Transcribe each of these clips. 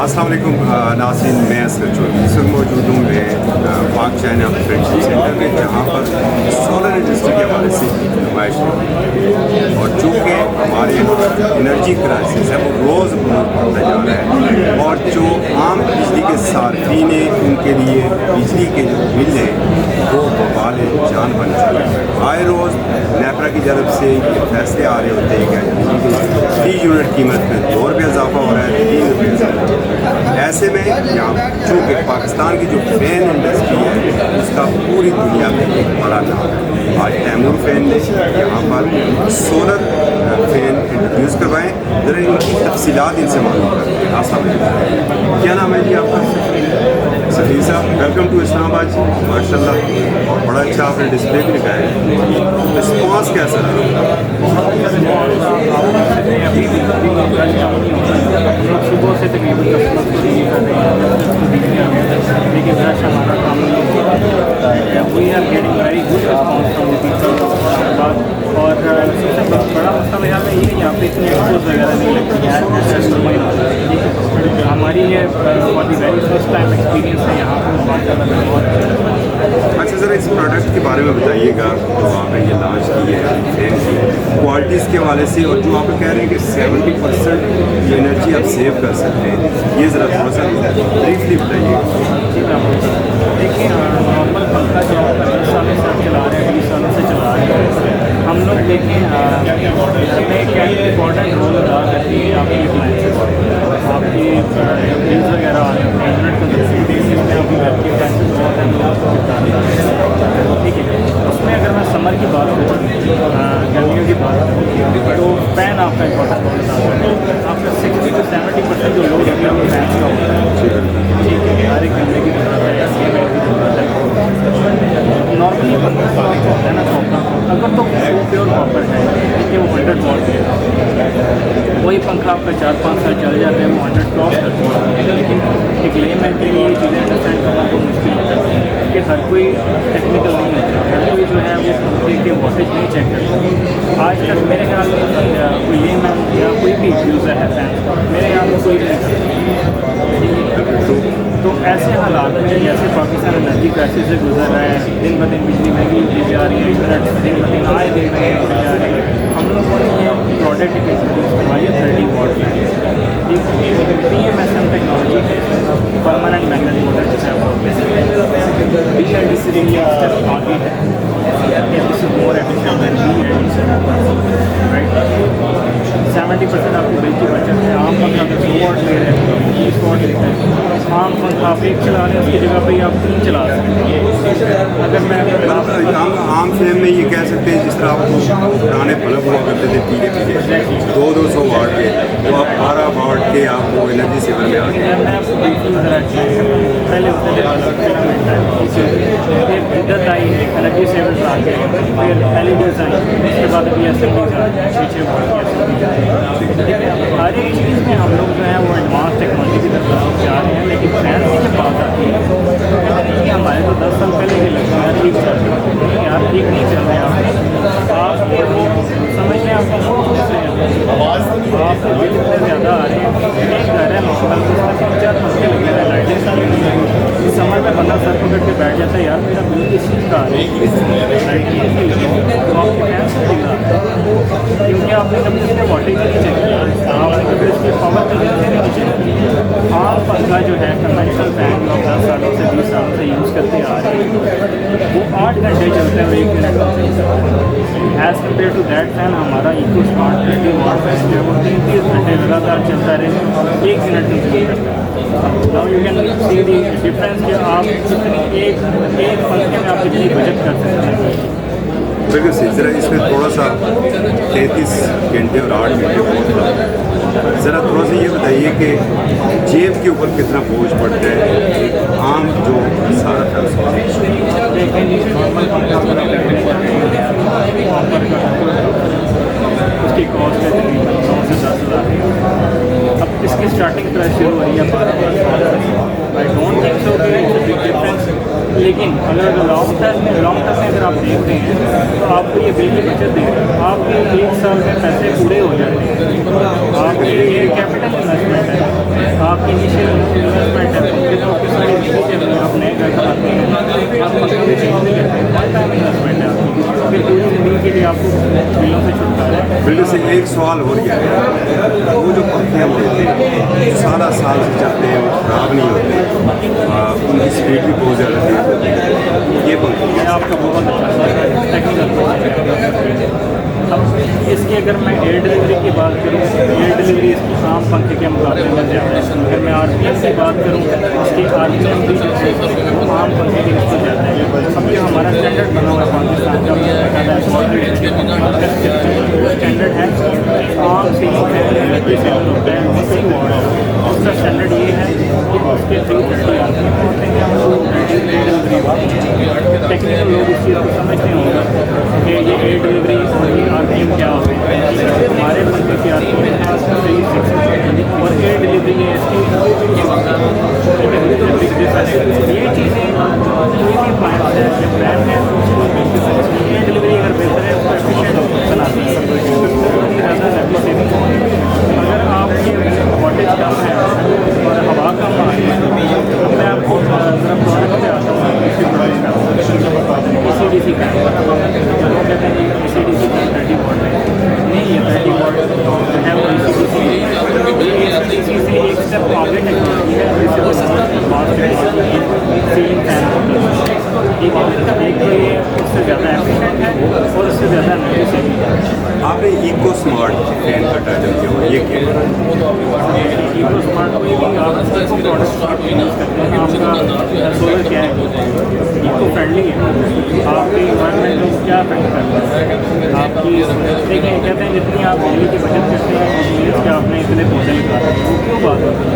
अस्सलाम वालेकुम नाज़रीन, मैं असगर चौधरी इस वक्त मौजूद हूँ मैं पाक चाइना फ्रेंडशिप सेंटर में, जहाँ पर सोलर इंडस्ट्री के हवाले से नुमाइश है। और चूँकि हमारे यहाँ एनर्जी क्राइसिस है वो रोज़ बढ़ता जा रहा है, और जो आम बिजली के सार्फिन हैं उनके लिए बिजली के जो बिल हैं वो बवाल जान बन चुके हैं। आए रोज़ नेपरा की तरफ से ये फैसले आ रहे होते हैं कि बिजली की 3 यूनिट कीमत में 2 रुपये इजाफा हो रहा है, 3 रुपये इजाफा। ऐसे में यहाँ चूँकि पाकिस्तान की जो फैन इंडस्ट्री है उसका पूरी दुनिया में एक बड़ा नाम है। आज तैमूर फैन ने यहाँ पर सोलर फैन इंट्रोड्यूस करवाएँ, ज़रा इनकी तफसीलात इनसे मालूम करते हैं। अस्सलाम, क्या नाम है जी आपका? सलीम साहब, वेलकम टू इस्लामाबाद जी। माशाल्लाह, और बड़ा अच्छा आपने डिस्प्ले भी लगाया है। रिस्पॉन्स कैसा रहा? सुबह से तकरीबन लेकिन रश हमारा काम we are getting very good response from the people. और सबसे बड़ा मसला मेरा में ये यहाँ पे इतनी एक्सपोज वगैरह नहीं लगती है। हमारी ये for the very first time experience है यहाँ पर। अच्छा, ज़रा इस प्रोडक्ट के बारे में बताइएगा जो आपने ये लॉन्च की है, फैन की क्वालिटीज़ के हवाले से, और जो आप कह रहे हैं कि 70% एनर्जी आप सेव कर सकते हैं, ये ज़रा थोड़ा सा ब्रीफली बताइएगा। देखिए, नॉर्मल पंखा जो 15 सालों से आप चला रहे हैं, 20 सालों से चला रहे हैं, हम लोग देखें इसमें क्या इम्पोर्टेंट रोल अदा करती है आपकी अप्लाइंसेस, आपकी बिल्स वगैरह आ रहे हैं, यूनिट कंजप्शन में आपकी घर के पैसे बहुत हैं लोग, ठीक है। उसमें अगर मैं समर की बात करूँ, गर्मियों की बात करूँ, तो फैन आपका इम्पोर्टेंट रोल अदा करता है। आपका 60 से 70% जो लोग हैं वो फैन का होता है, ठीक है। हर एक कमरे की ज़रूरत है, की ज़रूरत है। नॉर्मली पंखा होता है ना कॉपर, अगर तो प्योर कॉपर है, ठीक है, वो 100 वॉट है, वही पंखा आपका 4-5 साल चल जाता है, वो 100 क्रॉस करता है। लेकिन एक लेमैन के लिए ये चीज़ें अंडरस्टैंड करना तो मुश्किल होता है कि हर कोई टेक्निकल नहीं होता, हर कोई जो है वो पंखे के वोल्टेज नहीं चेक करता। आज तक मेरे ख्याल में कोई लेमैन या कोई भी यूज़र है फैन, मेरे ख्याल में कोई नहीं करता। तो ऐसे हालात में जैसे पाकिस्तान एनर्जी क्राइसिस से गुजर रहा है, दिन ब दिन बिजली महंगी होती जा रही है, यूनिट दिन ब दिन आए दिन महंगे जा रहे हैं, हम लोगों ने ये प्रोडक्ट इंट्रोड्यूस करवाई है 30 वॉट फैन। PMSM टेक्नोलॉजी है, परमानेंट मैग्नेटिक मोटर जिसे आप बोलते हैं। BLDC से आगे है, this is more efficient then BLDC, right. 70% आपकी बिल की बचत है। आम पंखा अगर 2 वॉट ले रहे हैं, 20 वॉट लेते हैं। आम पंखा आप 1 चला रहे हैं, उसकी जगह पर आप 3 चला सकते हैं। अगर मैं आम फ्लेम में ये कह सकते हैं, जिस तरह आपको पुराने बल्ब हुआ करते थे पीले पीले 200 वाट के, तो आप 12 वाट के आपको एनर्जी सेवर में आ गए। मैं आपको बिल्कुल पहले होते थे इधर आई है एनर्जी सेवर्स आ गए, फिर LEDs आई, उसके बाद अभी SMDs आ गए, 6 वाट की SMDs आ गए। हर एक चीज़ में हम लोग जो है वो एडवांस टेक्नोलॉजी की तरफ जा रहे हैं। लेकिन फैन की जब बात आती है तो हमारे तो 10 साल पहले ही लगता है ठीक चल रहा है, यार ठीक नहीं चल रहे आप समझ लें, आपको आपको बिल इतने ज़्यादा आ रहे हैं। एक घर है नॉर्मल, उसमें 3-4 पंखे लगे हैं, लाइटें सारी लगी हैं। इस समय में बंदा सर पकड़ के बैठ जाता है, यार मेरा बिल किस चीज़ का आ रहा है, लाइट की लगी है, तो आपके फैन से दिख रहा है, क्योंकि आपने कभी उसके वोल्टेज नहीं चेक किया, आपने कभी उसकी पावर कंजप्शन नहीं चेक किया। आम पंखा जो है कन्वेंशनल फैन जो 10 सालों से 20 सालों से यूज़ करते आ रहे हैं, वो 8 घंटे चलते हैं और 1 minute as compared to that fan हमारा इको स्मार्ट 30 वाट फैन जो है वो 30 घंटे लगातार चलता रहे, 1 मिनट नहीं चलता। Now you can see the difference कि आप कितनी एक पंखे में आप कितनी बचत कर सकते हैं। बिल्कुल सही। ज़रा इसमें थोड़ा सा 33 घंटे और 8 घंटे बहुत, ज़रा थोड़ा सा ये बताइए कि जेब के ऊपर कितना बोझ पड़ता है आम जो सारा था उसकी कॉस्ट है तकरीबन 9 से 10 हज़ार। अब इसकी स्टार्टिंग प्राइस शुरू हो रही है 12,000। आई डोंट थिंक सो कि इट्स अ बिग डिफरेंस, लेकिन अगर लॉन्ग टर्म में अगर आप देख रहे हैं तो आपको ये बिल की बचत दे रहा है, आपके 1 साल में पैसे पूरे हो जाते हैं। आपके ये कैपिटल इन्वेस्टमेंट है, आपकी इनिशियल जैसे एक सवाल हो गया है, वो जो पंखे हम लेते हैं सारा साल से चलते हैं, वो खराब नहीं होते, उनकी स्पीड भी बहुत ज़्यादा तेज होती है। ये पंखे मैं आपका बहुत अच्छा टेक्निकल। अब इसकी अगर मैं एयर डिलीवरी की बात करूँ, एयर डिलीवरी इसकी आम पंखे के मुकाबले में ज़्यादा है। अगर मैं RPM की बात करूँ, इसकी RPM भी आम पंखे की इससे ज़्यादा है। अब जो हमारा स्टैंडर्ड बना हुआ है पाकिस्तान का स्टैंडर्ड है, आम सीलिंग फैन जैसे होता है उसका स्टैंडर्ड ये है कि उसके 330 RPM होते हैं। टेक्निकल लोग इस चीज़ को समझते होंगे कि ये एयर डिलीवरी और RPM क्या होते हैं। हमारे पंखे की RPM है 360 और एयर डिलीवरी है इसकी। ये चीज़ें कोई भी ब्रांड है, जो ब्रांड है एयर डिलीवरी अगर बेहतर है उसको एफिशिएंट बनाती है, ज़्यादा एनर्जी सेविंग होती है। अगर आपके वोल्टेज कम है और हवा कम आ रही है, तो मैं आपको ज़रा प्रोडक्ट पे आता हूँ। AC/DC फैन लोग कहते हैं AC/DC फैन 30 वॉट है, नहीं ये 30 वॉट है वो AC/DC से एक स्टेप आगे टेक्नोलॉजी है सीलिंग फैन होता है। ठीक है, एक तो ये उससे ज़्यादा एफिशिएंट है और उससे ज़्यादा एनर्जी सेविंग है। आपने इको स्मार्ट फैन का टाइटल किया हुआ, ये क्या है? इको स्मार्ट में भी आप इसको प्रोडक्ट यूज़ करते हैं। आपका सोलर क्या है, इको फ्रेंडली है, आपके इन्वायरमेंट को क्या अफेक्ट करता है आपकी। देखिए कहते हैं जितनी आप बिजली की बचत करते हैं मीन्स कि आपने इतने पौधे लगाते हैं, वो क्यों बात होती है।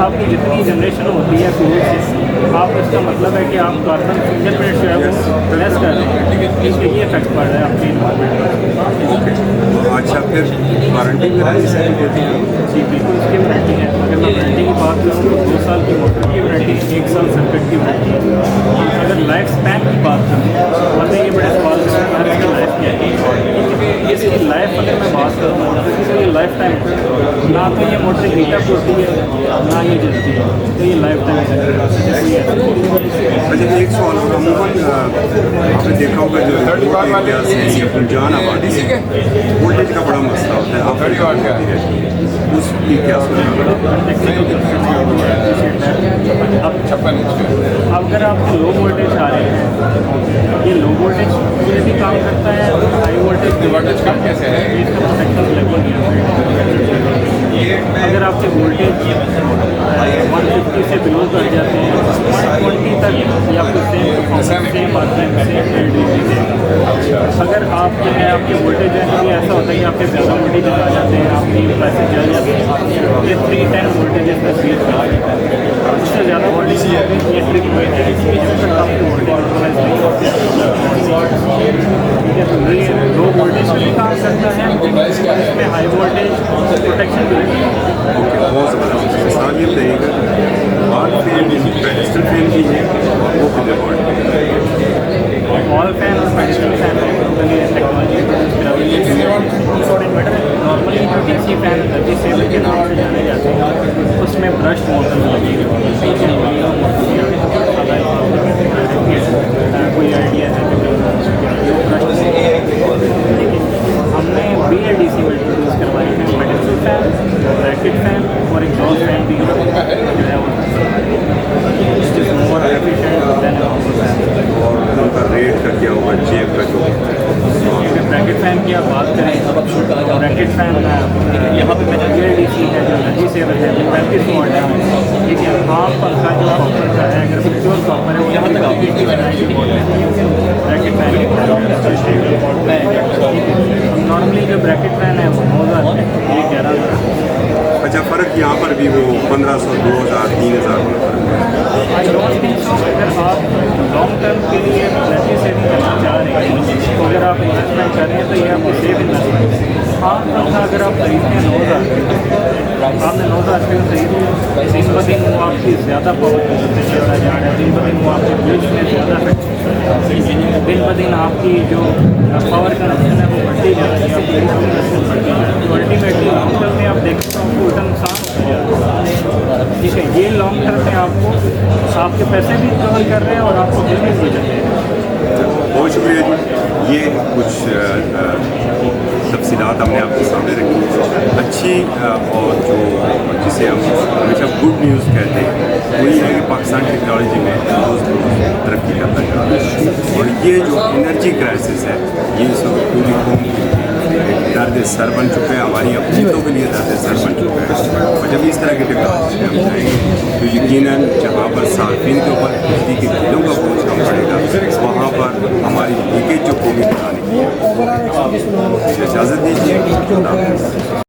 आपकी जितनी जनरेशन होती है फ्यूल से, आप इसका मतलब है कि आप कार्बन फिंगरप्रिंट जो है वो लेस कर रहे हैं, इसके ये इफेक्ट पड़ रहा है आपके इन्वायरमेंट पर। ओके, अच्छा फिर वारंटी गारंटी से देती है? जी बिल्कुल, इसकी वारंटी है। अगर मैं वारंटी की बात करूँ तो 2 साल की मोटर की वारंटी, 1 साल सर्किट की वारंटी है। अगर लाइफ स्पैन की बात करूँ, मतलब ये बड़े सवाल करते हैं हर इसका लाइफ क्या है। इसकी लाइफ अगर मैं बात करूँ तो ये लाइफ टाइम, ना तो ये मोटर हीटअप होती है ना ये जलती है, तो ये लाइफ टाइम। अच्छा एक सवाल होगा, अमूमन आपने देखा होगा जो एरिया से या पंजान आबादी से वोल्टेज का बड़ा मसला होता है, आप उसकी क्या अब अगर आपके लो वोल्टेज आ रहे हैं, ये लो वोल्टेज ये भी काम करता है और हाई वोल्टेज कम कैसे है, इसका प्रोटेक्शन लगभग अगर आपके वोल्टेज 150 से बिलो कर जाते हैं 120 तक या आपको सेम आते हैं अगर आप जो है आपके वोल्टेज है कभी ऐसा होता है कि आपके ज़्यादा वोल्टेज आ जाते हैं, आपकी पैसे जल जाते हैं, ये 310 वोल्टेज का स्पीड कहा जाता है। उससे ज़्यादा वोल्टेज ये ट्रिक में है जब तक आपके वोल्टेज नहीं होते, ठीक है। तो ये लो वोल्टेज भी काम करता है, इसमें हाई वोल्टेज प्रोटेक्शन भी है। बहुत ज़बरदस्त मिसाल ये बताइएगा वॉल फैन पेडेस्टल फैन की है वो कितने वॉट वॉल फैन और पेडेस्टल फैन टेक्नोलॉजी नॉर्मली जो DC फैन एनर्जी सेवर के नाम से जाने जाते हैं उसमें ब्रश मोटर लगी हुई कोई आइडिया है ब्रश, लेकिन हमने BLDC में इंट्रोड्यूस करवाई है पेडेस्टल फैन, ब्रैकेट फैन और एग्जॉस्ट फैन भी जो है वो मोर एफिशिएंट देन और उनका रेट का क्या होगा, जेब का जो ब्रैकेट फैन की आप बात करें, ब्रैकेट फैन यहाँ पे मेरा BLDC है जो एनर्जी सेवर है 35 वॉट है, ठीक है। हाफ पंखा जो कॉपर का है, अगर प्योर कॉपर है वो यहाँ तक आपकी 90 वॉट है ब्रैकेट फैन की। नॉर्मली जो ब्रैकेट फैन है वो 9,000 है, ये 11,000। अच्छा फ़र्क यहाँ पर भी वो 1500 2000 3000 में फ़र्क है। I don't think so. अगर आप लॉन्ग टर्म के लिए एनर्जी सेविंग करना चाह रहे हैं तो अगर आप इन्वेस्टमेंट कर रहे हैं तो ये आपको सेव इन्वेस्टमेंट है। हाँ पंखा अगर आप खरीदते हैं 9,000, आपने 9,000 के खरीदे, दिन ब दिन वो आपकी ज़्यादा पावर चलता जा रहा है, दिन ब दिन वो आपके बिल में ज़्यादा इफेक्ट करता है, दिन ब दिन आपकी जो पावर कंजप्शन है वो बढ़ती जा रही है, आपकी इन्वेस्टमेंट बढ़ती जा रही है। तो अल्टीमेटली लॉन्ग टर्म में आप देखें तो आपको उल्टा नुकसान होता जा रहा है, ठीक है। ये लॉन्ग टर्म में आपको आपके पैसे भी कवर कर रहे हैं और आपको बिल भी बचत दे रहे हैं। बहुत शुक्रिया जी। ये कुछ तफसीलात हमने आपके सामने रखी। अच्छी और जो जिसे हम हमेशा गुड न्यूज़ कहते हैं वो ये है कि पाकिस्तान टेक्नोलॉजी में रोज़ तरक्की करता जा रहा है। और ये जो एनर्जी क्राइसिस है ये इस वक्त पूरी कौम की दर्द सर बन चुका है, हमारी अपनीतों के लिए दर्द सर बन चुका है। और जब इस तरह की टेक्नोलॉजी में हम जाएंगे तो यकीनन जहाँ पर सार्फिन के ऊपर बिजली के बिलों का बोझ कम पड़ेगा वहाँ पर हमारी लीकेज जो कौमी बनाने की है। इजाज़त दीजिए।